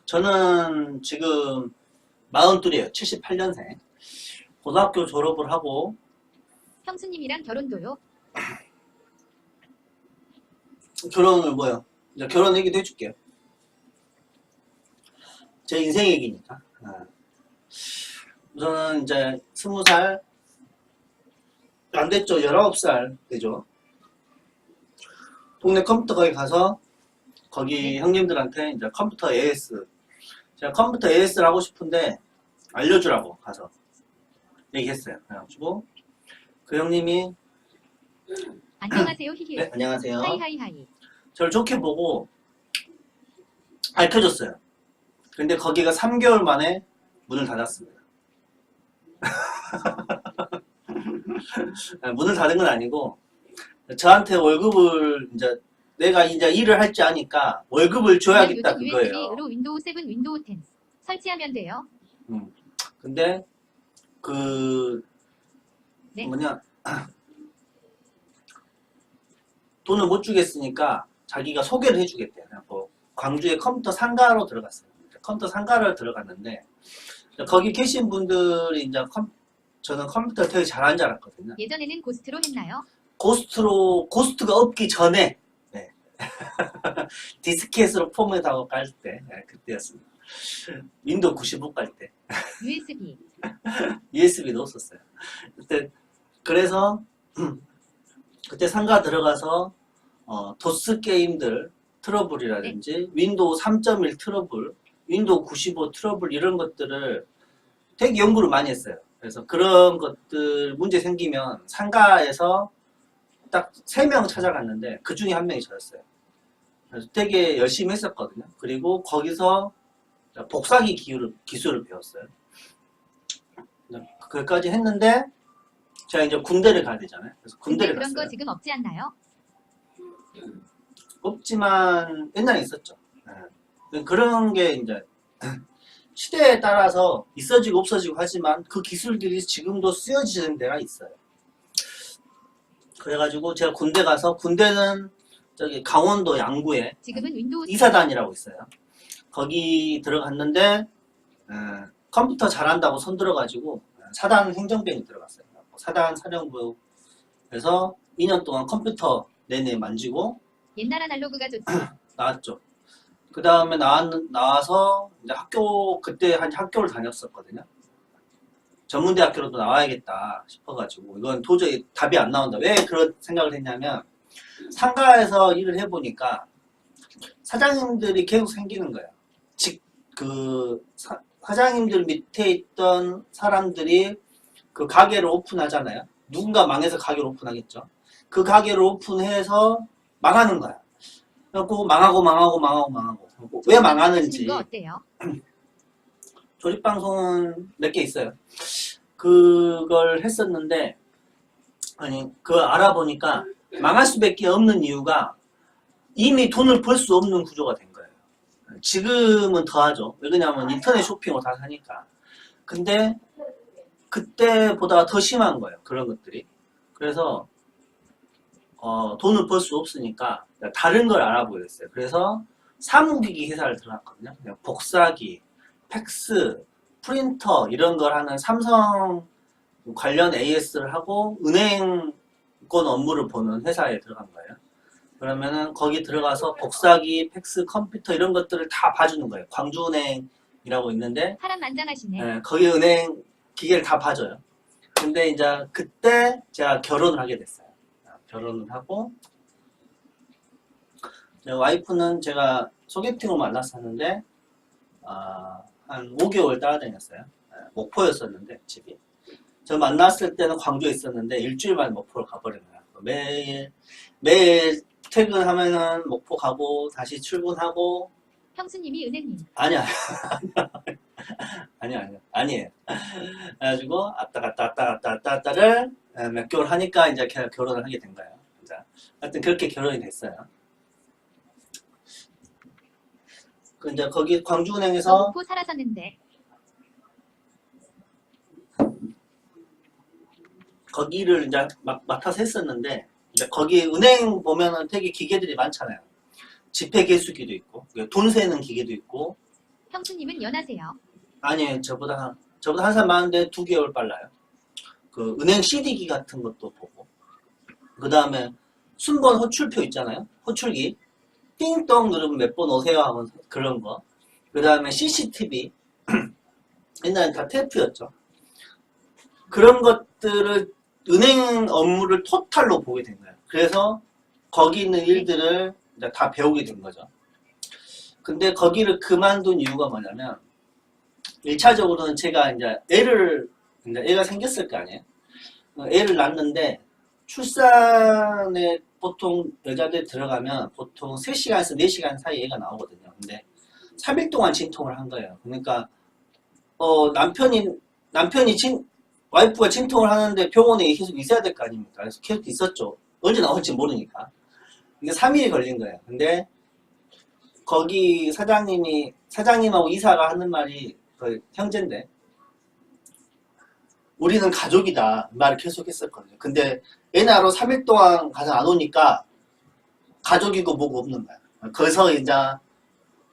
저는 지금 42이에요. 78년생. 고등학교 졸업을 하고 형수님이랑 결혼도요? 결혼을 뭐요? 이제 결혼 얘기도 해줄게요. 제 인생 얘기니까. 우선은 이제 20살 안 됐죠. 19살 되죠. 동네 컴퓨터 가게 가서 거기 형님들한테 이제 컴퓨터 AS 제가 컴퓨터 AS를 하고 싶은데 알려주라고 가서 얘기했어요. 그래가지고 그 형님이 안녕하세요 히히. 네, 안녕하세요. 하이하이하이. 저를 좋게 보고 알려줬어요. 근데 거기가 3개월 만에 문을 닫았습니다. 문을 닫은 건 아니고 저한테 월급을 이제 내가 이제 일을 할 줄 아니까 월급을 줘야겠다 요즘 그거예요. USB로 윈도우 7, 윈도우 10 설치하면 돼요. 근데 그 네. 뭐냐 돈을 못 주겠으니까 자기가 소개를 해주겠대요. 뭐 광주에 컴퓨터 상가로 들어갔어요. 컴퓨터 상가를 들어갔는데 거기 계신 분들이 이제 저는 컴퓨터 되게 잘하는 줄 알았거든요. 예전에는 고스트로 했나요? 고스트가 없기 전에 네. 디스켓으로 포맷하고 깔 때 네, 그때였습니다. 윈도우 95 깔 때 USB. USB도 썼어요. 그때 그래서 그때 상가 들어가서 도스 게임들 트러블이라든지 윈도우 3.1 트러블, 윈도우 95 트러블 이런 것들을 되게 연구를 많이 했어요. 그래서 그런 것들 문제 생기면 상가에서 딱 3명 찾아갔는데 그 중에 한 명이 저였어요. 그래서 되게 열심히 했었거든요. 그리고 거기서 복사기 기술을 배웠어요. 그까지 했는데 제가 이제 군대를 가야 되잖아요. 그래서 근데 군대를 그런 갔어요. 거 지금 없지 않나요? 없지만 옛날에 있었죠. 네. 그런 게 이제 시대에 따라서 있어지고 없어지고 하지만 그 기술들이 지금도 쓰여지는 데가 있어요. 그래가지고 제가 군대 가서 군대는 저기 강원도 양구에 지금은 윈도우 이사단이라고 있어요. 거기 들어갔는데 컴퓨터 잘한다고 손들어가지고 사단 행정병이 들어갔어요. 사단 사령부에서 2년 동안 컴퓨터 내내 만지고 옛날 아날로그가 좋지. 나왔죠. 그 다음에 나와서 이제 그때 한 학교를 다녔었거든요. 전문대학교로도 나와야겠다 싶어가지고 이건 도저히 답이 안 나온다. 왜 그런 생각을 했냐면 상가에서 일을 해보니까 사장님들이 계속 생기는 거예요. 사장님들 밑에 있던 사람들이 그 가게를 오픈하잖아요. 누군가 망해서 가게를 오픈하겠죠. 그 가게를 오픈해서 망하는 거야. 그래갖고 망하고. 왜 망하는지. 거 어때요? 조립방송은 몇 개 있어요. 그걸 했었는데, 그걸 알아보니까 망할 수밖에 없는 이유가 이미 돈을 벌 수 없는 구조가 된 거예요. 지금은 더 하죠. 왜냐면 인터넷 쇼핑으로 다 사니까. 근데 그때보다 더 심한 거예요. 그런 것들이. 그래서 돈을 벌 수 없으니까 다른 걸 알아보겠어요. 그래서 사무기기 회사를 들어갔거든요. 복사기, 팩스, 프린터 이런 걸 하는 삼성 관련 AS를 하고 은행권 업무를 보는 회사에 들어간 거예요. 그러면은 거기 들어가서 복사기, 팩스, 컴퓨터 이런 것들을 다 봐주는 거예요. 광주은행이라고 있는데 파란만장하시네. 거기 은행 기계를 다 봐줘요. 근데 이제 그때 제가 결혼을 하게 됐어요. 결혼을 하고 와이프는 제가 소개팅으로 만났었는데 한 5개월 따라다녔어요. 목포였었는데 집이. 저 만났을 때는 광주에 있었는데 일주일 만에 목포를 가버린 거야. 매일 퇴근하면은 목포 가고 다시 출근하고. 형수님이 은행님. 아니야. 아니에요. 그래가지고 왔다 갔다를 몇 개월 하니까 이제 결혼을 하게 된 거예요. 하여튼 그렇게 결혼이 됐어요. 이제 거기 광주은행에서 목포 살았었는데. 거기를 이제 맡아서 했었는데 이제 거기 은행 보면은 되게 기계들이 많잖아요. 지폐 개수기도 있고 돈 세는 기계도 있고. 형수님은 연하세요. 아니에요. 저보다 한 살 많은데 2개월 빨라요. 그 은행 CD기 같은 것도 보고, 그 다음에 순번 호출표 있잖아요. 호출기 띵동 누르면 몇 번 오세요 하면 그런 거. 그 다음에 CCTV 옛날엔 다 테이프였죠. 그런 것들을 은행 업무를 토탈로 보게 된 거예요. 그래서 거기 있는 일들을 이제 다 배우게 된 거죠. 근데 거기를 그만둔 이유가 뭐냐면 1차적으로는 제가 이제 애가 생겼을 거 아니에요. 애를 낳는데 출산에 보통 여자들 들어가면 보통 3시간에서 4시간 사이 애가 나오거든요. 근데 3일 동안 진통을 한 거예요. 그러니까 와이프가 진통을 하는데 병원에 계속 있어야 될 거 아닙니까? 그래서 계속 있었죠. 언제 나올지 모르니까. 이게 3일이 걸린 거예요. 근데 거기 사장님하고 이사가 하는 말이 그 형제인데 우리는 가족이다 말을 계속 했었거든요. 근데 애 낳으러 3일 동안 가서 안 오니까 가족이고 뭐고 없는 거야. 거기서 이제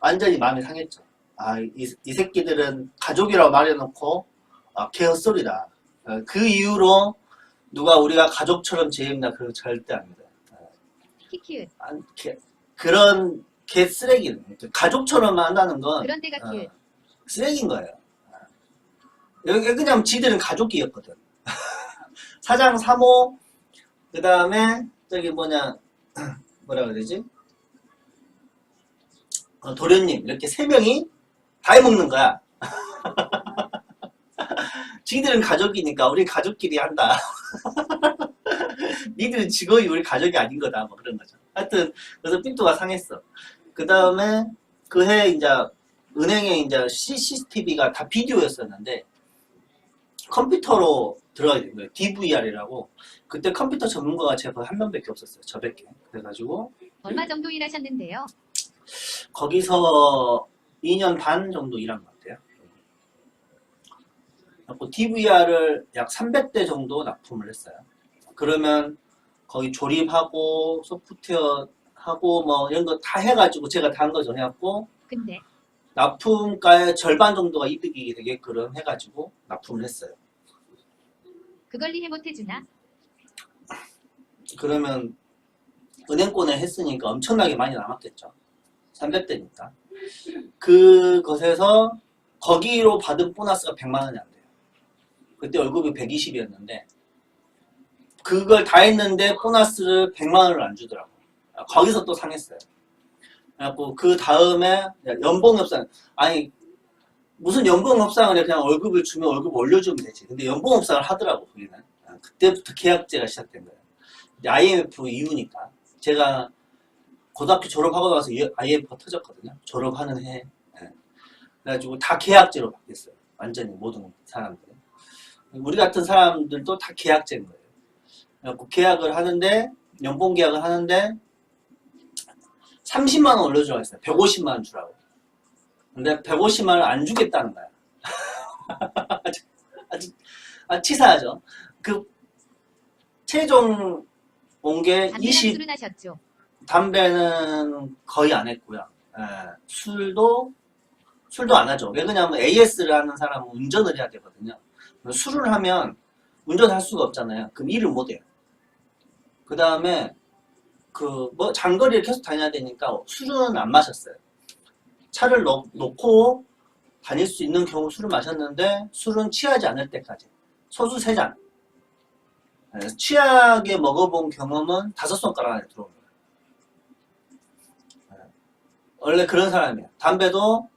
완전히 마음이 상했죠. 이 새끼들은 가족이라고 말해놓고 걔 헛소리다. 그 이후로 누가 우리가 가족처럼 지낸다 그거 절대 아닙니다. 키키읒. 그런 개 쓰레기는 가족처럼 한다는 건 그런 데가 키읒. 쓰레기인 거예요. 여기 그냥 지들은 가족이었거든. 사장 3호 그 다음에 저기 뭐라 그래야 되지? 도련님 이렇게 3명이 다 해먹는 거야. 지들은 가족이니까 우리 가족끼리 한다. 니들은 직원이 우리 가족이 아닌 거다. 뭐 그런 거죠. 하여튼 그래서 삔또가 상했어. 그 다음에 그 해 이제 은행에 이제 CCTV가 다 비디오였었는데 컴퓨터로 들어가게 된 거예요. DVR이라고. 그때 컴퓨터 전문가가 제가 한 명밖에 없었어요. 저밖에. 그래가지고 얼마 정도 일하셨는데요? 거기서 2년 반 정도 일한 것 같아요. DVR을 약 300대 정도 납품을 했어요. 그러면 거기 조립하고 소프트웨어 하고 뭐 이런 거 다 해가지고 제가 다 한 거죠. 해갖고 근데 납품가의 절반 정도가 이득이 되게끔 해가지고 납품을 했어요. 그걸 이해 못해주나? 그러면 은행권에 했으니까 엄청나게 많이 남았겠죠. 300대니까. 그것에서 거기로 받은 보너스가 100만 원이 안 돼요. 그때 월급이 120이었는데 그걸 다 했는데 보너스를 100만 원을 안 주더라고. 거기서 또 상했어요. 그래갖고 그 다음에 연봉 협상, 무슨 연봉 협상을 해. 그냥 월급을 주면 월급 올려주면 되지. 근데 연봉 협상을 하더라고 거기는. 그때부터 계약제가 시작된 거예요. IMF 이후니까. 제가 고등학교 졸업하고 나서 IMF가 터졌거든요. 졸업하는 해. 그래가지고 다 계약제로 바뀌었어요. 완전히 모든 사람들이. 우리 같은 사람들도 다 계약제인 거예요. 그래갖고 계약을 하는데 연봉 계약을 하는데 30만 원 올려주라고 했어요. 150만 원 주라고. 근데 150만 원 안 주겠다는 거야. 아주 치사하죠. 그 최종 온 게 담배랑 20. 술은 하셨죠? 담배는 거의 안 했고요. 술도 안 하죠. 왜 그러냐면 AS를 하는 사람은 운전을 해야 되거든요. 술을 하면 운전할 수가 없잖아요. 그럼 일을 못 해요. 그 다음에 장거리를 계속 다녀야 되니까 술은 안 마셨어요. 차를 놓고 다닐 수 있는 경우 술을 마셨는데 술은 취하지 않을 때까지. 소주 3잔. 취하게 먹어본 경험은 5손가락 안에 들어옵니다. 원래 그런 사람이에요. 담배도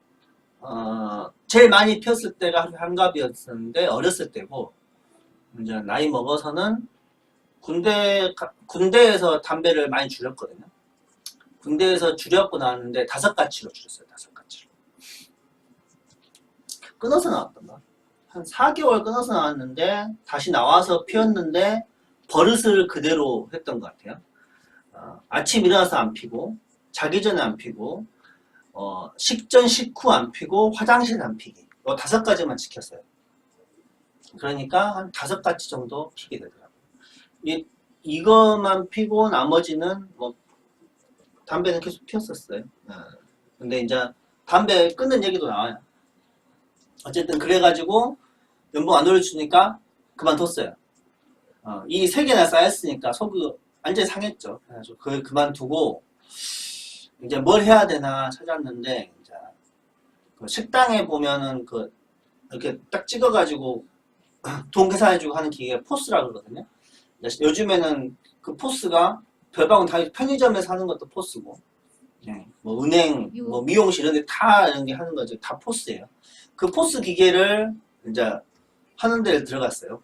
제일 많이 피웠을 때가 한갑이었었는데 어렸을 때고 이제 나이 먹어서는 군대에서 담배를 많이 줄였거든요. 군대에서 줄였고 나왔는데 5가치로 줄였어요. 5가치로. 끊어서 나왔던가? 한 4개월 끊어서 나왔는데 다시 나와서 피웠는데 버릇을 그대로 했던 것 같아요. 아침 일어나서 안 피고 자기 전에 안 피고 식전 식후 안 피고 화장실 안 피기. 이 5가지만 지켰어요. 그러니까 한 5가지 정도 피게 되더라고요. 이것만 피고 나머지는 뭐 담배는 계속 피웠었어요. 근데 이제 담배 끊는 얘기도 나와요. 어쨌든 그래가지고 연봉 안 올려주니까 그만뒀어요. 이 3개나 쌓였으니까 속이 완전히 상했죠. 그래가지고 그걸 그만두고 이제 뭘 해야 되나 찾았는데 이제 그 식당에 보면은 그 이렇게 딱 찍어가지고 돈 계산해주고 하는 기계가 포스라 그러거든요. 요즘에는 그 포스가 별방은 다 편의점에서 하는 것도 포스고, 뭐 은행, 뭐 미용실 이런 데 다 이런 게 하는 거죠. 다 포스예요. 그 포스 기계를 이제 하는 데를 들어갔어요.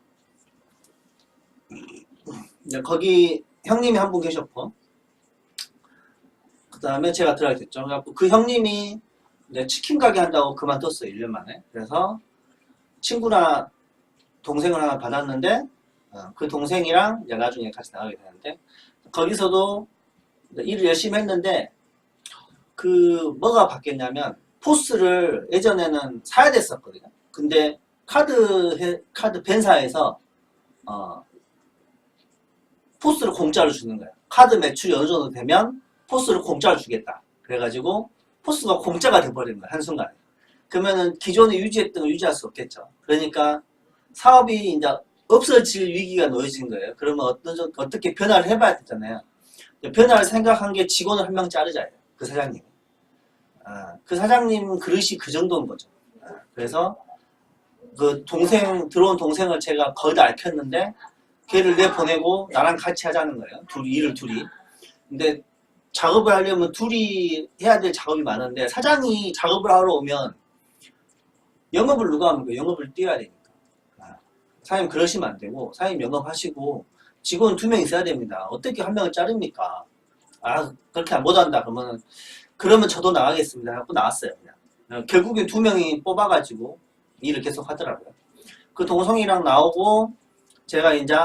이제 거기 형님이 한 분 계셨고, 그 다음에 제가 들어가게 됐죠. 그래갖고 그 형님이 이제 치킨 가게 한다고 그만뒀어요. 1년 만에. 그래서 친구나 동생을 하나 받았는데, 그 동생이랑 이제 나중에 같이 나가게 되는데, 거기서도 일을 열심히 했는데, 그 뭐가 바뀌었냐면 포스를 예전에는 사야 됐었거든요. 근데 카드 벤사에서 포스를 공짜로 주는 거예요. 카드 매출이 어느 정도 되면 포스를 공짜로 주겠다. 그래가지고 포스가 공짜가 돼버린 거예요. 한순간에. 그러면은 기존에 유지했던 걸 유지할 수 없겠죠. 그러니까 사업이 이제 없어질 위기가 놓여진 거예요. 그러면 어떻게 변화를 해봐야 되잖아요. 변화를 생각한 게 직원을 한 명 자르자예요. 그 사장님. 그 사장님 그릇이 그 정도인 거죠. 그래서 그 들어온 동생을 제가 거의 다 알켰는데 걔를 내보내고 나랑 같이 하자는 거예요. 일을 둘이. 근데 작업을 하려면 둘이 해야 될 작업이 많은데 사장이 작업을 하러 오면 영업을 누가 합니까? 영업을 뛰어야 되니까. 사장님 그러시면 안 되고 사장님 영업하시고 직원 2명 있어야 됩니다. 어떻게 한 명을 자릅니까? 그렇게 못한다 그러면 저도 나가겠습니다 하고 나왔어요. 그냥. 결국엔 2명이 뽑아가지고 일을 계속 하더라고요. 그 동성이랑 나오고 제가 이제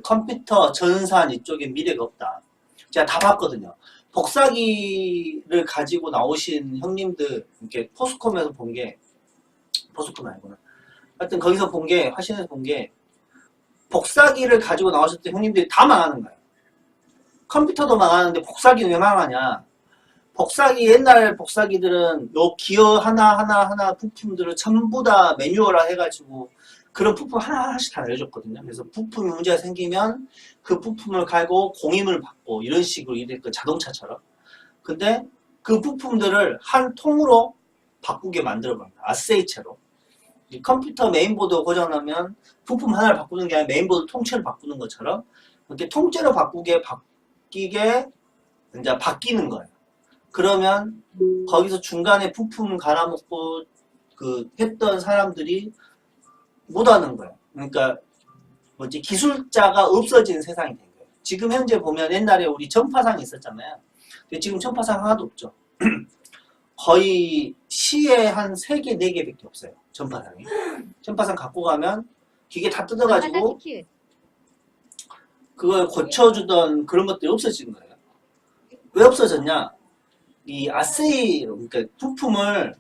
컴퓨터 전산 이쪽에 미래가 없다. 제가 다 봤거든요. 복사기를 가지고 나오신 형님들 이렇게 포스콤에서 본 게 포스콤 아니구나. 하여튼 거기서 본 게 화신에서 본 게 복사기를 가지고 나오셨던 형님들이 다 망하는 거예요. 컴퓨터도 망하는데 복사기는 왜 망하냐? 옛날 복사기들은 요 기어 하나 부품들을 전부 다 매뉴얼화 해가지고 그런 부품 하나씩 다 내줘줬거든요. 그래서 부품이 문제가 생기면 그 부품을 갈고 공임을 받고 이런 식으로 이랬고 자동차처럼. 근데 그 부품들을 한 통으로 바꾸게 만들어버립니다. 아세이체로. 컴퓨터 메인보드 고장나면 부품 하나를 바꾸는 게 아니라 메인보드 통째로 바꾸는 것처럼 이렇게 통째로 바뀌게 이제 바뀌는 거예요. 그러면 거기서 중간에 부품 갈아먹고 했던 사람들이 못하는 거예요. 그러니까 기술자가 없어진 세상이 된 거예요. 지금 현재 보면 옛날에 우리 전파상이 있었잖아요. 근데 지금 전파상 하나도 없죠. 거의 시에 한 3개, 4개밖에 없어요. 전파상이. 전파상 갖고 가면 기계 다 뜯어가지고 그걸 고쳐주던 그런 것들이 없어진 거예요. 왜 없어졌냐? 이 아세이, 그러니까 부품을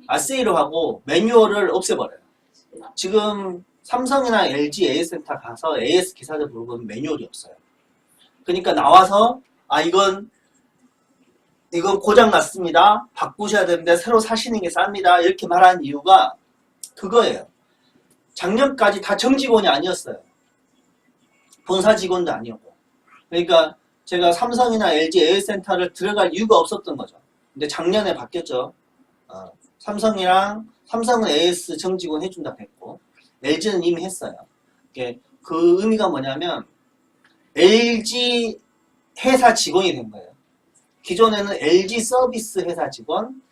아세이로 하고 매뉴얼을 없애버려요. 지금 삼성이나 LG AS센터 가서 AS 기사들 물어보면 매뉴얼이 없어요. 그러니까 나와서 이건 고장 났습니다. 바꾸셔야 되는데 새로 사시는 게 쌉니다. 이렇게 말하는 이유가 그거예요. 작년까지 다 정직원이 아니었어요. 본사 직원도 아니었고. 그러니까 제가 삼성이나 LG AS센터를 들어갈 이유가 없었던 거죠. 근데 작년에 바뀌었죠. 삼성은 AS 정직원 해준다고 했고 LG는 이미 했어요. 그 의미가 뭐냐면 LG 회사 직원이 된 거예요. 기존에는 LG 서비스 회사 직원,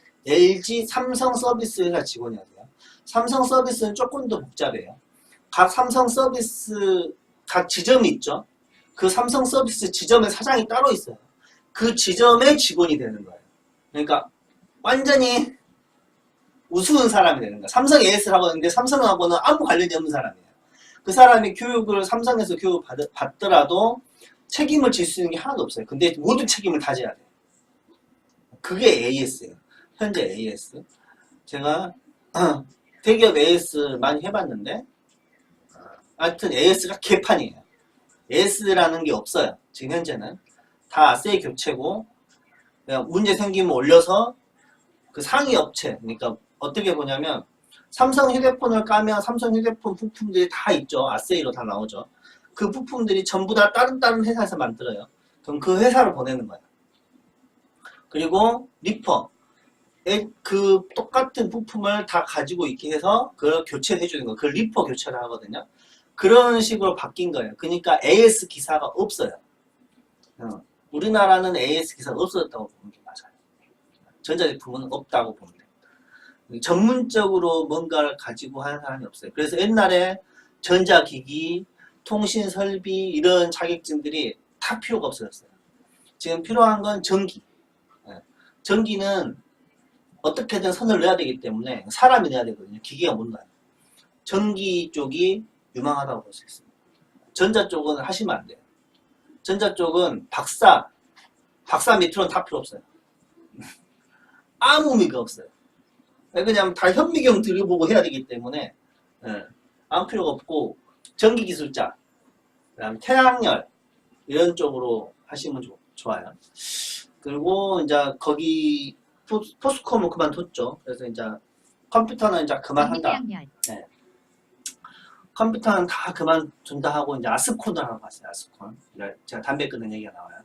삼성 서비스 회사 직원이었어요. 삼성 서비스는 조금 더 복잡해요. 각 삼성 서비스 각 지점이 있죠. 그 삼성 서비스 지점의 사장이 따로 있어요. 그 지점의 직원이 되는 거예요. 그러니까 완전히 우스운 사람이 되는 거예요. 삼성 AS를 하고 있는데 삼성하고는 아무 관련이 없는 사람이에요. 그 사람이 교육을 삼성에서 받더라도 책임을 질 수 있는 게 하나도 없어요. 근데 모든 책임을 다 져야 돼요. 그게 AS예요. 현재 AS. 제가 대기업 AS 많이 해봤는데 하여튼 AS가 개판이에요. AS라는 게 없어요. 지금 현재는. 다 아세이 교체고 그냥 문제 생기면 올려서 그 상위 업체 그러니까 어떻게 보냐면 삼성 휴대폰을 까면 삼성 휴대폰 부품들이 다 있죠. 아세이로 다 나오죠. 그 부품들이 전부 다 다른 회사에서 만들어요. 그럼 그 회사로 보내는 거야. 그리고 리퍼 그 똑같은 부품을 다 가지고 있게 해서 그걸 교체해 주는 거. 그걸 리퍼 교체를 하거든요. 그런 식으로 바뀐 거예요. 그러니까 AS 기사가 없어요. 우리나라는 AS 기사가 없어졌다고 보는 게 맞아요. 전자제품은 없다고 보면 돼요. 전문적으로 뭔가를 가지고 하는 사람이 없어요. 그래서 옛날에 전자기기, 통신설비 이런 자격증들이 다 필요가 없어졌어요. 지금 필요한 건 전기. 전기는 어떻게든 선을 넣어야 되기 때문에 사람이 내야 되거든요. 기계가 못 넣어요. 전기 쪽이 유망하다고 볼 수 있습니다. 전자 쪽은 하시면 안 돼요. 전자 쪽은 박사 밑으로는 다 필요 없어요. 아무 의미가 없어요. 그냥 다 현미경 들여보고 해야 되기 때문에 아무 필요가 없고 전기기술자, 그다음 태양열 이런 쪽으로 하시면 좋아요. 그리고 이제 거기 포스코는 그만뒀죠. 그래서 이제 컴퓨터는 이제 그만한다. 네. 컴퓨터는 다 그만둔다 하고 이제 아스콘을 하고 갔어요. 아스콘. 제가 담배 끊는 얘기가 나와요.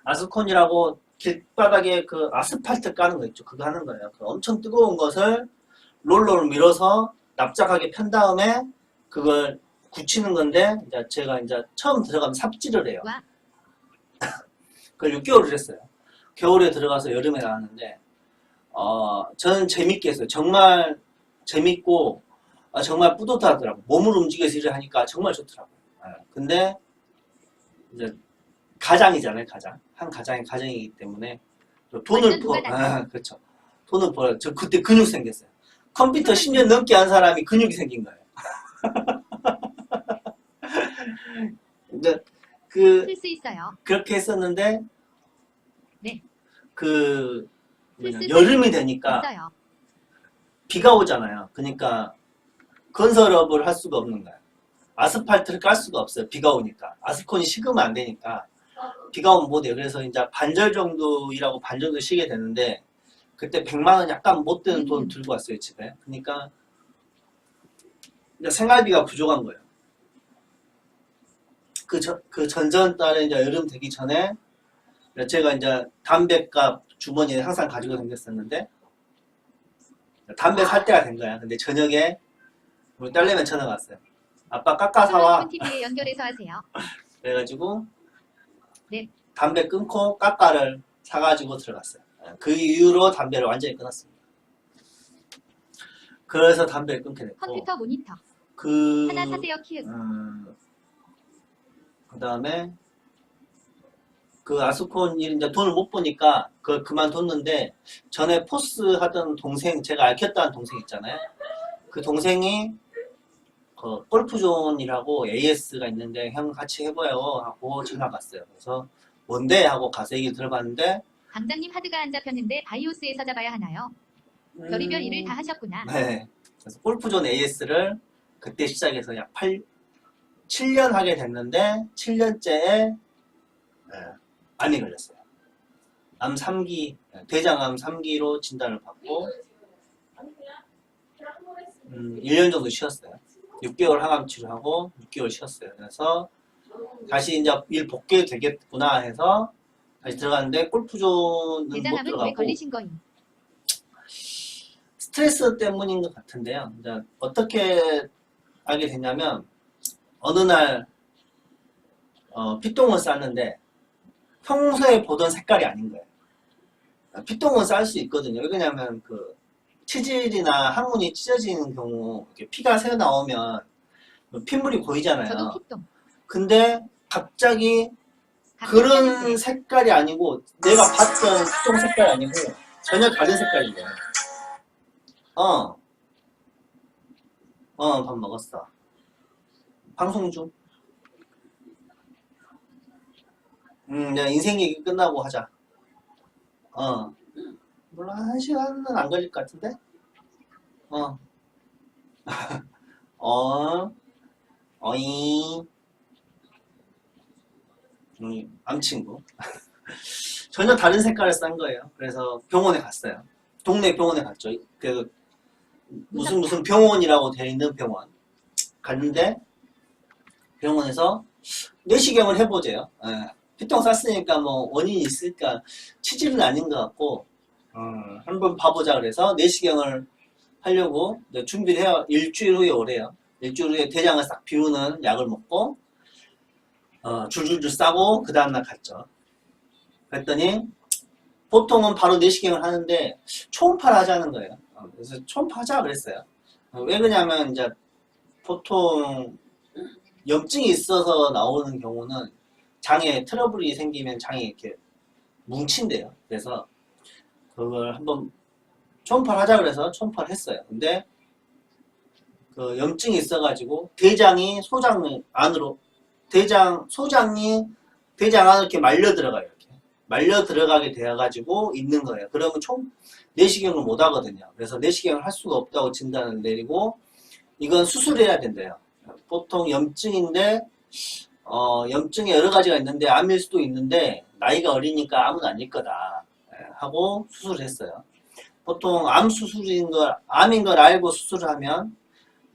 아스콘이라고 길바닥에 그 아스팔트 까는 거 있죠. 그거 하는 거예요. 그 엄청 뜨거운 것을 롤러로 밀어서 납작하게 편 다음에 그걸 굳히는 건데 이제 제가 이제 처음 들어가면 삽질을 해요. 그걸 6개월을 했어요. 겨울에 들어가서 여름에 나왔는데 저는 재밌게 했어요. 정말 재밌고 정말 뿌듯하더라고요. 몸을 움직여서 일을 하니까 정말 좋더라고요. 근데 이제 가장이잖아요. 한 가장이 가정이기 때문에 돈을 그렇죠. 돈을 벌어요. 저 그때 근육 생겼어요. 컴퓨터 10년 넘게 한 사람이 근육이 생긴 거예요. 이제 쓸 수 있어요. 그렇게 했었는데 네. 여름이 되니까 있어요. 비가 오잖아요. 그러니까 건설업을 할 수가 없는 거예요. 아스팔트를 깔 수가 없어요. 비가 오니까. 아스콘이 식으면 안 되니까 비가 오면 못 해요. 그래서 이제 반절 정도 일하고 반 정도 쉬게 되는데 그때 100만 원 약간 못 되는 돈 들고 왔어요. 집에. 그러니까 이제 생활비가 부족한 거예요. 그 전전달에 이제 여름 되기 전에 제가 이제 담배값 주머니에 항상 가지고 다녔었는데 담배 살 때가 된 거야. 근데 저녁에 우리 딸내미 전화가 왔어요. 아빠 까까 사와. TV에 연결해서 하세요. 그래가지고 네. 담배 끊고 까까를 사가지고 들어갔어요. 그 이후로 담배를 완전히 끊었습니다. 그래서 담배를 끊게 됐고 컴퓨터 모니터 하나 사세요. 키읔. 그 다음에 그 아스콘 일 이제 돈을 못 보니까 그걸 그만뒀는데 전에 포스 하던 동생 제가 알켰다는 동생 있잖아요. 그 동생이 골프존이라고 AS가 있는데 형 같이 해봐요 하고 전화 왔어요. 그래서 뭔데 하고 가서 얘기 들어봤는데 방장님 하드가 안 잡혔는데 바이오스에서 잡아야 하나요? 별의별 일을 다 하셨구나. 네. 그래서 골프존 AS를 그때 시작해서 약 7년 하게 됐는데 7년째에 암이 걸렸어요. 암 3기, 대장암 3기로 진단을 받고 1년 정도 쉬었어요. 6개월 항암 치료하고 6개월 쉬었어요. 그래서 다시 이제 일 복귀 되겠구나 해서 다시 들어갔는데 골프존은 못 대장암은 왜 들어가고 걸리신 거임? 스트레스 때문인 것 같은데요. 이제 어떻게 알게 됐냐면 어느 날 피똥을 쌌는데 평소에 보던 색깔이 아닌 거예요. 피똥은 쌀 수 있거든요. 왜냐면 그 치질이나 항문이 찢어지는 경우 이렇게 피가 새어 나오면 핏물이 고이잖아요. 저도 피똥. 근데 갑자기 그런 색깔이 아니고 내가 봤던 피똥 색깔이 아니고 전혀 다른 색깔인 거예요. 밥 먹었어. 방송 중. 그냥 인생 얘기 끝나고 하자. 물론 1시간은 안 걸릴 것 같은데? 어이. 암 친구. 전혀 다른 색깔을 싼 거예요. 그래서 병원에 갔어요. 동네 병원에 갔죠. 그 무슨 병원이라고 되어 있는 병원 갔는데 병원에서 내시경을 해보재요. 피똥 쌌으니까 뭐 원인이 있을까 치질은 아닌 것 같고 한번 봐보자 그래서 내시경을 하려고 준비를 해요. 일주일 후에 오래요. 일주일 후에 대장을 싹 비우는 약을 먹고 줄줄줄 싸고 그 다음날 갔죠. 그랬더니 보통은 바로 내시경을 하는데 초음파를 하자는 거예요. 그래서 초음파 하자 그랬어요. 왜 그러냐면 이제 보통 염증이 있어서 나오는 경우는 장에 트러블이 생기면 장이 이렇게 뭉친대요. 그래서 그걸 한번 초음파를 하자 그래서 초음파를 했어요. 근데 그 염증이 있어가지고 대장이 소장 안으로 소장이 대장 안으로 이렇게 말려 들어가요. 이렇게 말려 들어가게 되어가지고 있는 거예요. 그러면 내시경을 못 하거든요. 그래서 내시경을 할 수가 없다고 진단을 내리고 이건 수술해야 된대요. 보통 염증인데 염증이 여러 가지가 있는데 암일 수도 있는데 나이가 어리니까 암은 아닐 거다 하고 수술을 했어요. 보통 암인 걸 알고 수술을 하면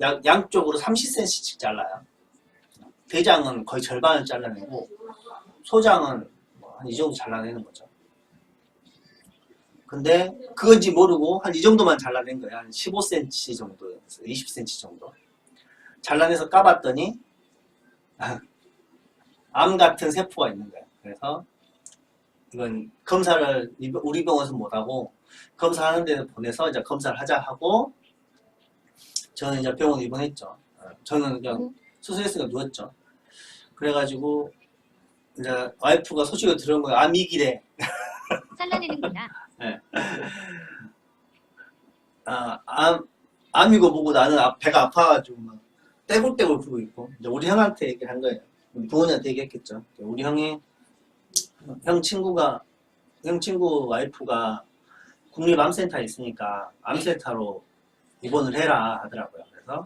양쪽으로 30cm씩 잘라요. 대장은 거의 절반을 잘라내고 소장은 한 이 정도 잘라내는 거죠. 근데 그건지 모르고 한 이 정도만 잘라낸 거예요. 한 15cm 정도, 20cm 정도. 잘라내서 까봤더니 암 같은 세포가 있는 거예요. 그래서 이건 검사를 우리 병원에서 못하고 검사하는 데 보내서 이제 검사를 하자 하고 저는 이제 병원 입원했죠. 저는 그냥 수술했으니까 누웠죠. 그래가지고 이제 와이프가 소식을 들은 거예요. 암이기래. 잘라내는구나. 네. 암이고 보고 나는 배가 아파가지고 막 떼굴떼굴 부고 있고 이제 우리 형한테 얘기를 한 거예요. 부모님한테 얘기했겠죠. 우리 형 친구 와이프가 국립암센터에 있으니까 암센터로 입원을 해라 하더라고요. 그래서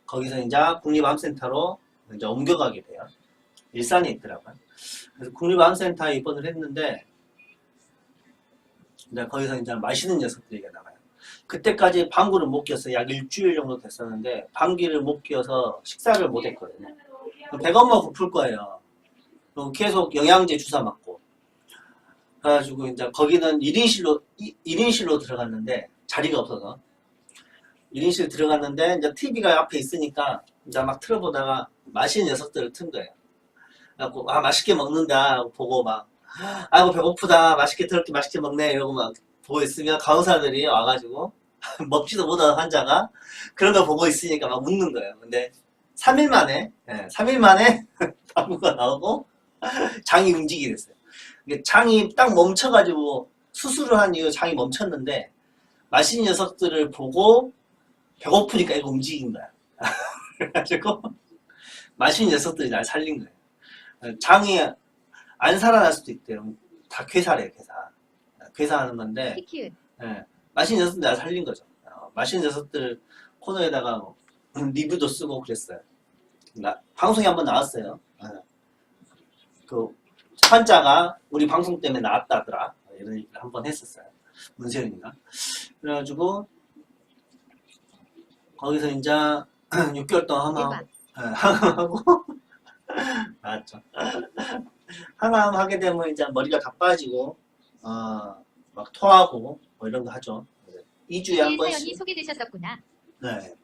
거기서 이제 국립암센터로 이제 옮겨가게 돼요. 일산에 있더라고요. 그래서 국립암센터에 입원을 했는데 이제 거기서 이제 맛있는 녀석들이 나가요. 그때까지 방구를 못 뀌었어요. 약 일주일 정도 됐었는데 방귀를 못 뀌어서 식사를 못 했거든요. 배가 엄마 고플 거예요. 그리고 계속 영양제 주사 맞고. 그래가지고 이제 거기는 1인실로 들어갔는데 자리가 없어서 1인실 들어갔는데 이제 TV가 앞에 있으니까 이제 막 틀어보다가 맛있는 녀석들을 튼 거예요. 그래갖고 맛있게 먹는다 보고 막 아이고 배고프다 저렇게 맛있게 먹네 이러고 막 보고 있으면 간호사들이 와가지고 먹지도 못하는 환자가 그런 거 보고 있으니까 막 웃는 거예요. 근데 3일 만에 방구가 나오고 장이 움직이게 됐어요. 장이 딱 멈춰가지고 수술을 한 이후 장이 멈췄는데 맛있는 녀석들을 보고 배고프니까 이거 움직인 거야. 그래가지고 맛있는 녀석들이 날 살린 거예요. 장이 안 살아날 수도 있대요. 다 괴사래요, 괴사. 괴사하는 건데 맛있는 녀석들 날 살린 거죠. 맛있는 녀석들 코너에다가 리뷰도 쓰고 그랬어요. 방송에 한번 나왔어요. 그 환자가 우리 방송 때문에 나왔다더라 이런 얘기를 한번 했었어요. 문세윤이가. 그래가지고 거기서 이제 6개월 동안 항암하고 나왔죠. 항암하게 되면 이제 머리가 다 빠지고 막 토하고 뭐 이런 거 하죠. 2주에 한 번씩. 사연이 소개되셨었구나. 네.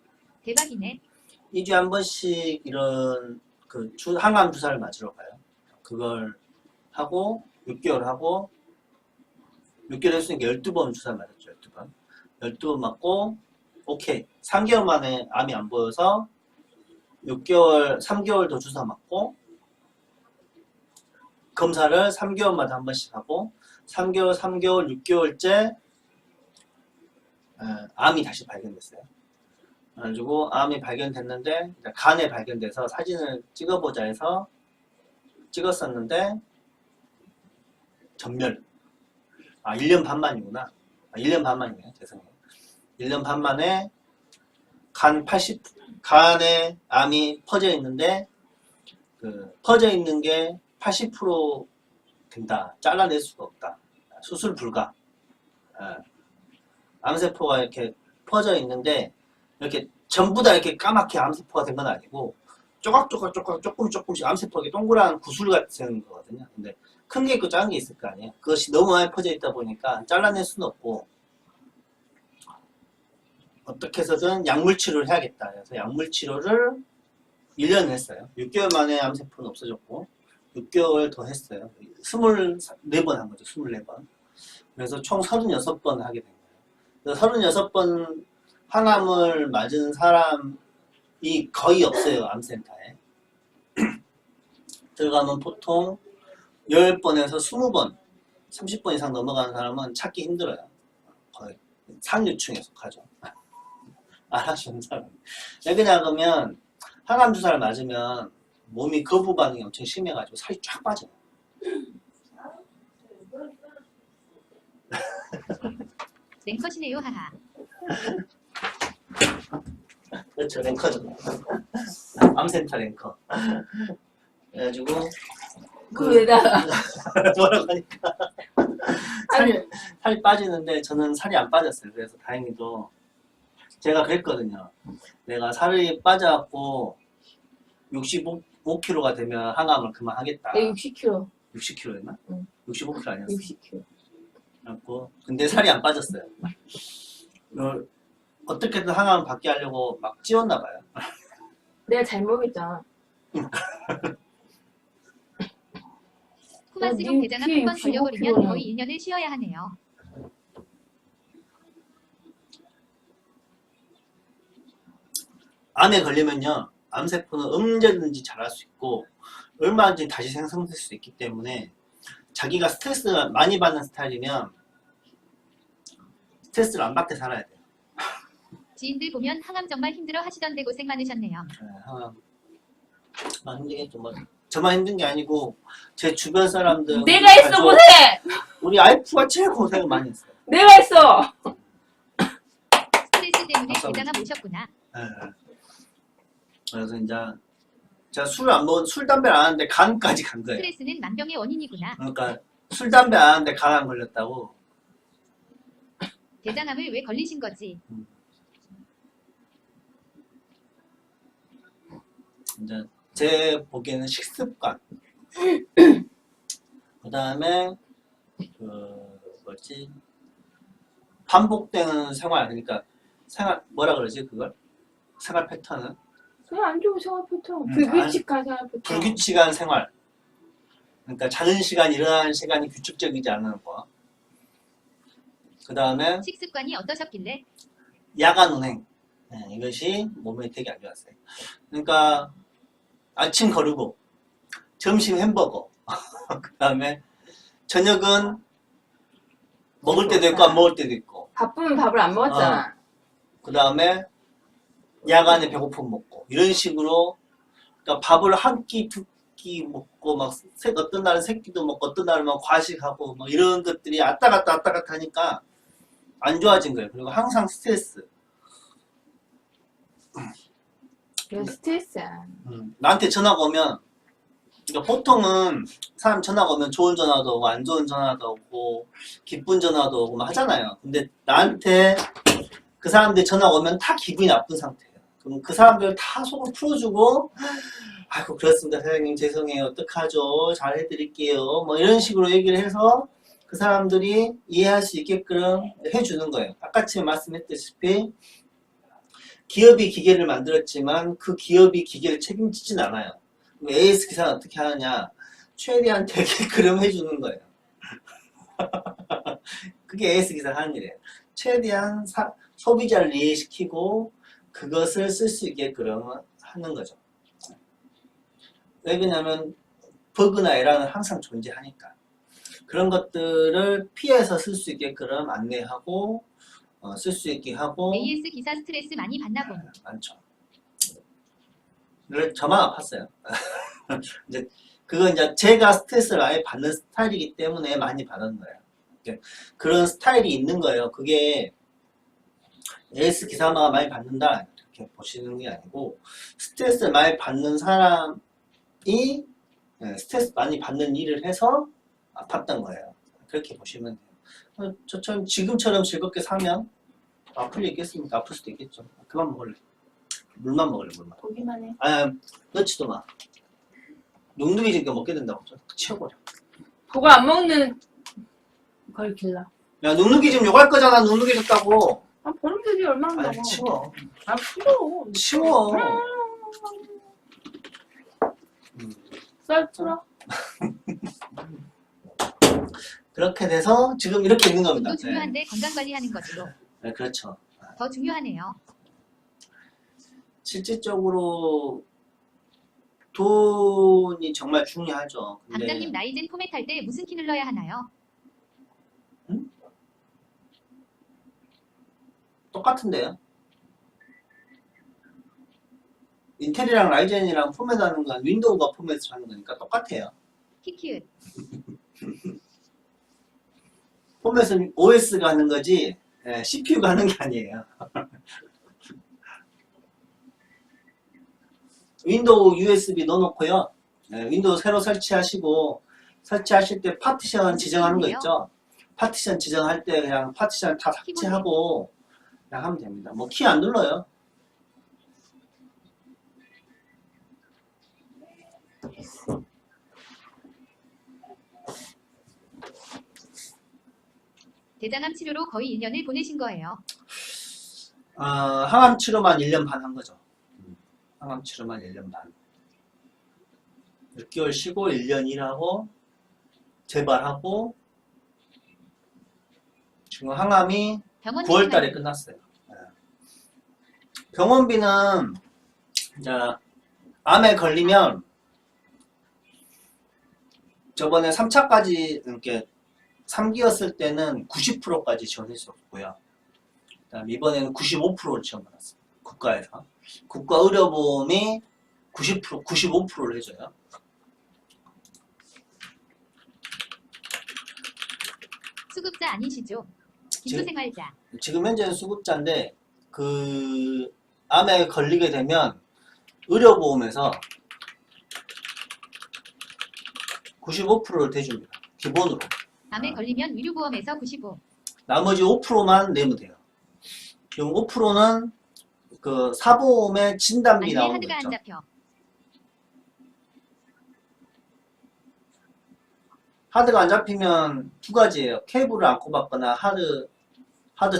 대박이네. 2주에 한 번씩 이런 항암 주사를 맞으러 가요. 그걸 하고 6개월 하고 6개월 했으니까 12번 주사 맞았죠. 12번. 12번 맞고 오케이. 3개월 만에 암이 안 보여서 3개월 더 주사 맞고 검사를 3개월마다 한 번씩 하고 3개월, 6개월째 암이 다시 발견됐어요. 그래가지고 암이 발견됐는데 간에 발견돼서 사진을 찍어보자 해서 찍었었는데 전멸. 1년 반 만이구나. 1년 반 만이네요. 죄송해요. 1년 반 만에 간에 암이 퍼져 있는데 퍼져 있는 게 80% 된다. 잘라낼 수가 없다. 수술 불가. 암세포가 이렇게 퍼져 있는데 이렇게 전부 다 이렇게 까맣게 암세포가 된 건 아니고 조각조각 조금씩 암세포가 동그란 구슬 같은 거거든요. 근데 큰 게 있고 작은 게 있을 거 아니에요. 그것이 너무 많이 퍼져 있다 보니까 잘라낼 수는 없고 어떻게 해서든 약물 치료를 해야겠다. 그래서 약물 치료를 1년 했어요. 6개월 만에 암세포는 없어졌고 6개월 더 했어요. 24번 한 거죠. 24번. 그래서 총 36번 하게 된 거예요. 그래서 36번 항암을 맞은 사람이 거의 없어요. 암센터에. 들어가면 보통 10번에서 20번, 30번 이상 넘어가는 사람은 찾기 힘들어요. 거의 상류층에 속하죠. 알아주는 사람. 왜 그러냐 그러면 항암 주사를 맞으면 몸이 거부 반응이 엄청 심해가지고 살이 쫙 빠져요. 랭컷이네요. 하하. 그렇죠. 랭커죠. 암센터 랭커. 그래가지고 그에다가 뭐라고 하니까 살이 빠지는데 저는 살이 안 빠졌어요. 그래서 다행히도 제가 그랬거든요. 내가 살이 빠져갖고 65kg가 되면 항암을 그만하겠다. 내 60kg. 60kg였나? 응. 65kg 아니었어. 60kg. 그래갖고 근데 살이 안 빠졌어요. 어떻게든 항암 받게 하려고 막 찌웠나 봐요. 내가 잘 먹였잖아. 후반스용 니 대장암 키 한 번 걸려버리면 65kg 는. 거의 1년을 쉬어야 하네요. 암에 걸리면요, 암세포는 언제든지 자랄 수 있고 얼마든지 다시 생성될 수 있기 때문에 자기가 스트레스를 많이 받는 스타일이면 스트레스를 안 받게 살아야 돼요. 지인들 보면 항암 정말 힘들어 하시던데 고생 많으셨네요. 힘들겠죠. 뭐 저만 힘든 게 아니고 제 주변 사람들, 내가 했어 고생! 우리 와이프가 제일 고생을 많이 했어요. 내가 했어! 스트레스 때문에 감사합니다. 대장암 오셨구나. 그래서 이제 제가 술, 담배를 안 하는데 간까지 간 거예요. 스트레스는 만병의 원인이구나. 그러니까 술, 담배 안 하는데 간 안 걸렸다고. 대장암을 왜 걸리신 거지? 이제 제 보기에는 식습관. 그 다음에 뭐지? 반복되는 생활. 그러니까 생활 뭐라 그러지 그걸? 생활 패턴은 그냥 안 좋은 생활 패턴. 불규칙한 생활 패턴. 불규칙한 생활. 그러니까 자는 시간, 일어나는 시간이 규칙적이지 않은 거. 그 다음에 식습관이 어떠셨길래? 야간 운행. 네, 이것이 몸에 되게 안 좋았어요. 그러니까 아침 거르고 점심 햄버거 그 다음에 저녁은 먹을 때도 있고 안 먹을 때도 있고 바쁘면 밥을 안 먹었잖아. 그 다음에 야간에 배고픔 먹고 이런 식으로 그러니까 밥을 한 끼, 두 끼 먹고 막 어떤 날은 세 끼도 먹고 어떤 날은 막 과식하고 뭐 이런 것들이 왔다 갔다 하니까 안 좋아진 거예요. 그리고 항상 스트레스. 이건 스트레스야. 나한테 전화가 오면 그러니까 보통은 사람 전화가 오면 좋은 전화도 오고 안 좋은 전화도 오고 기쁜 전화도 오고 막 하잖아요. 근데 나한테 그 사람들 전화가 오면 다 기분이 나쁜 상태예요. 그럼 그 사람들 다 속을 풀어주고 아이고 그렇습니다 사장님 죄송해요 어떡하죠 잘 해드릴게요 뭐 이런 식으로 얘기를 해서 그 사람들이 이해할 수 있게끔 해주는 거예요. 아까 전에 말씀했다시피 기업이 기계를 만들었지만 그 기업이 기계를 책임지진 않아요. 그럼 AS 기사는 어떻게 하느냐 최대한 되게끔 해주는 거예요. 그게 AS 기사가 하는 일이에요. 최대한 소비자를 이해시키고 그것을 쓸 수 있게끔 하는 거죠. 왜 그러냐면 버그나 에러는 항상 존재하니까 그런 것들을 피해서 쓸 수 있게끔 안내하고 쓸 수 있게 하고 AS 기사 스트레스 많이 받나 봄. 많죠. 저만 아팠어요. 이제 그건 이제 제가 스트레스를 많이 받는 스타일이기 때문에 많이 받은 거예요. 그런 스타일이 있는 거예요. 그게 AS 기사만 많이 받는다 이렇게 보시는 게 아니고 스트레스를 많이 받는 사람이 스트레스 많이 받는 일을 해서 아팠던 거예요. 그렇게 보시면 돼요. 저처럼 지금처럼 즐겁게 사면 아플 리 있겠습니까? 아플 수도 있겠죠. 그만 먹을래. 물만 먹을래, 물만. 보기만 해. 아, 넣지도 마. 눅눅이 지니까 먹게 된다고. 치워버려. 그거 안 먹는 걸 길러. 야, 눅눅이 지금 욕할 거잖아. 눅눅이 줬다고. 아, 버릇들이 얼마나 아니, 먹어. 치워. 아, 싫어. 치워. 썰 풀어. 그렇게 돼서 지금 이렇게 있는 겁니다. 돈도 중요한데 건강 관리하는 것으로 네, 그렇죠. 더 중요하네요. 실질적으로 돈이 정말 중요하죠. 근데 담장님 라이젠 포맷할 때 무슨 키 눌러야 하나요? 똑같은데요. 인텔이랑 라이젠이랑 포맷하는 건 윈도우가 포맷을 하는 거니까 똑같아요. 키키읒. 포맷은 OS가 하는 거지 CPU가 하는 게 아니에요. 윈도우 USB 넣어놓고요. 윈도우 새로 설치하시고 설치하실 때 파티션 지정하는 거 있죠. 파티션 지정할 때 그냥 파티션 다 삭제하고 그냥 하면 됩니다. 뭐 키 안 눌러요. 대장암 치료로 거의 1년을 보내신 거예요. 항암 치료만 1년 반 한 거죠. 항암 치료만 1년 반. 6개월 쉬고 1년 일하고 재발하고 지금 항암이 병원 9월 달에 끝났어요. 병원비는 이제 암에 걸리면 저번에 3차까지 이렇게 3기였을 때는 90%까지 지원할 수 없고요. 그다음 이번에는 95%를 지원받았어요. 국가에서. 국가 의료보험이 90%, 95%를 해줘요. 수급자 아니시죠? 기초생활자. 지금 현재는 수급자인데 그 암에 걸리게 되면 의료보험에서 95%를 대줍니다. 기본으로. 암에 걸리면 의료보험에서 95. 나머지 5%만 내면 돼요. 지금 5%는 그 사보험의 진단비 만일에 나오는 거 하드가 안 있죠. 잡혀. 하드가 안 잡히면 두 가지예요. 케이블을 안고 받거나 하드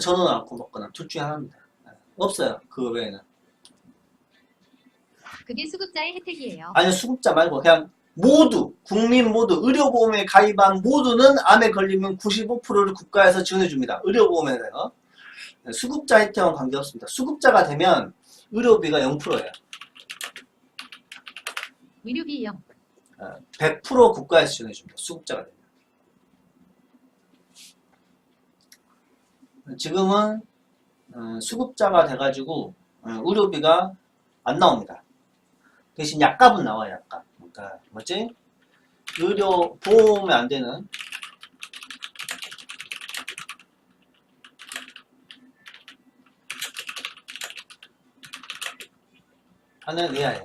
전원을 안고 받거나 둘 중에 하나입니다. 없어요. 그 외에는. 그게 수급자의 혜택이에요. 아니 수급자 말고 그냥 모두 국민 모두 의료보험에 가입한 모두는 암에 걸리면 95%를 국가에서 지원해 줍니다. 의료보험에서. 수급자 혜택은 관계없습니다. 수급자가 되면 의료비가 0%예요. 의료비 0. 100% 국가에서 지원해 줍니다. 수급자가 되면. 지금은 수급자가 돼가지고 의료비가 안 나옵니다. 대신 약값은 나와요. 약값. 그러니까 뭐지? 의료 보험에 안 되는 하는 의아예요.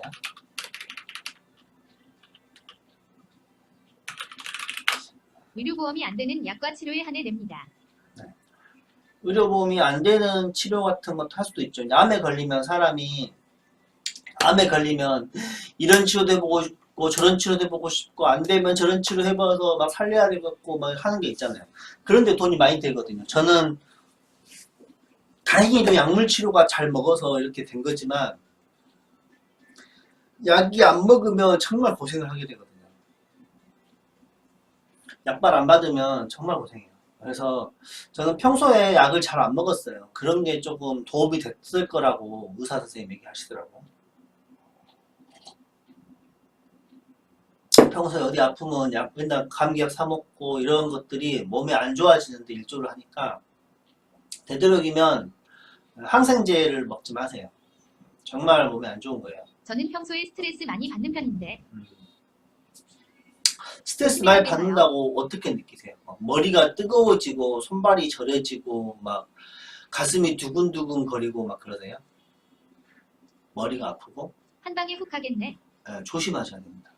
의료보험이 안 되는 약과 치료에 한해 냅니다. 의료보험이 안 되는 치료 같은 것도 할 수도 있죠. 암에 걸리면 사람이 암에 걸리면 이런 치료도 해보고 싶고 저런 치료도 해보고 싶고 안 되면 저런 치료 해봐서 막 살려야 되겠고 막 하는 게 있잖아요. 그런데 돈이 많이 들거든요. 저는 다행히도 약물 치료가 잘 먹어서 이렇게 된 거지만 약이 안 먹으면 정말 고생을 하게 되거든요. 약발 안 받으면 정말 고생해요. 그래서 저는 평소에 약을 잘 안 먹었어요. 그런 게 조금 도움이 됐을 거라고 의사 선생님이 얘기하시더라고요. 평소에 어디 아프면 약 맨날 감기약 사 먹고 이런 것들이 몸에 안 좋아지는데 일조를 하니까 되도록이면 항생제를 먹지 마세요. 정말 몸에 안 좋은 거예요. 저는 평소에 스트레스 많이 받는 편인데 스트레스 많이 받는다고 어떻게 느끼세요? 머리가 뜨거워지고 손발이 저려지고 막 가슴이 두근두근 거리고 막 그러세요? 머리가 아프고? 한 방에 훅 가겠네. 조심하셔야 됩니다.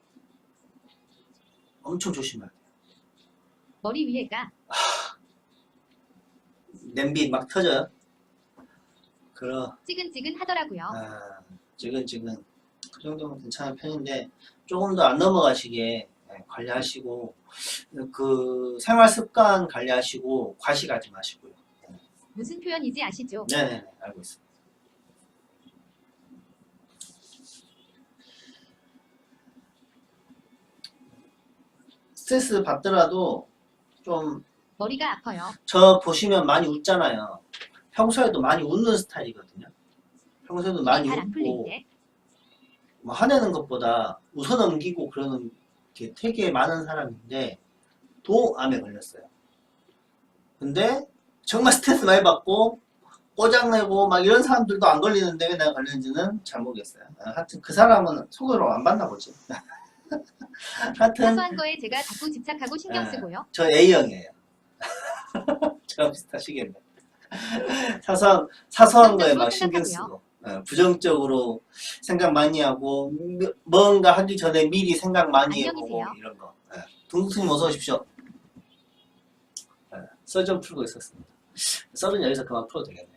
엄청 조심해야 돼요. 머리 위에가 냄비 막 터져요. 그럼 찌근찌근 하더라고요. 지금 그 정도면 괜찮은 편인데 조금 더 안 넘어가시게 관리하시고 그 생활 습관 관리하시고 과식하지 마시고요. 무슨 표현인지 아시죠? 네네네 알고 있습니다. 스트레스 받더라도 좀 머리가 아파요. 저 보시면 많이 웃잖아요. 평소에도 많이 웃는 스타일이거든요. 평소에도 많이 잘 안 풀릴 웃고 때 뭐 화내는 것보다 웃어넘기고 그러는 게 되게 많은 사람인데 도 암에 걸렸어요. 근데 정말 스트레스 많이 받고 꼬장내고 막 이런 사람들도 안 걸리는데 왜 내가 걸렸는지는 잘 모르겠어요. 하여튼 그 사람은 속으로 안 받나 보지. 하여튼 사소한 거에 제가 자꾸 집착하고 신경 쓰고요. 저 A형이에요. 저랑 비슷하시겠네. 사소한 거에 막 신경 쓰고 부정적으로 생각 많이 하고 뭔가 하기 전에 미리 생각 많이 해보고 안녕히세요. 이런 거. 동국수님 어서 오십시오. 썰 좀 풀고 있었습니다. 썰은 여기서 그만 풀어도 되겠네.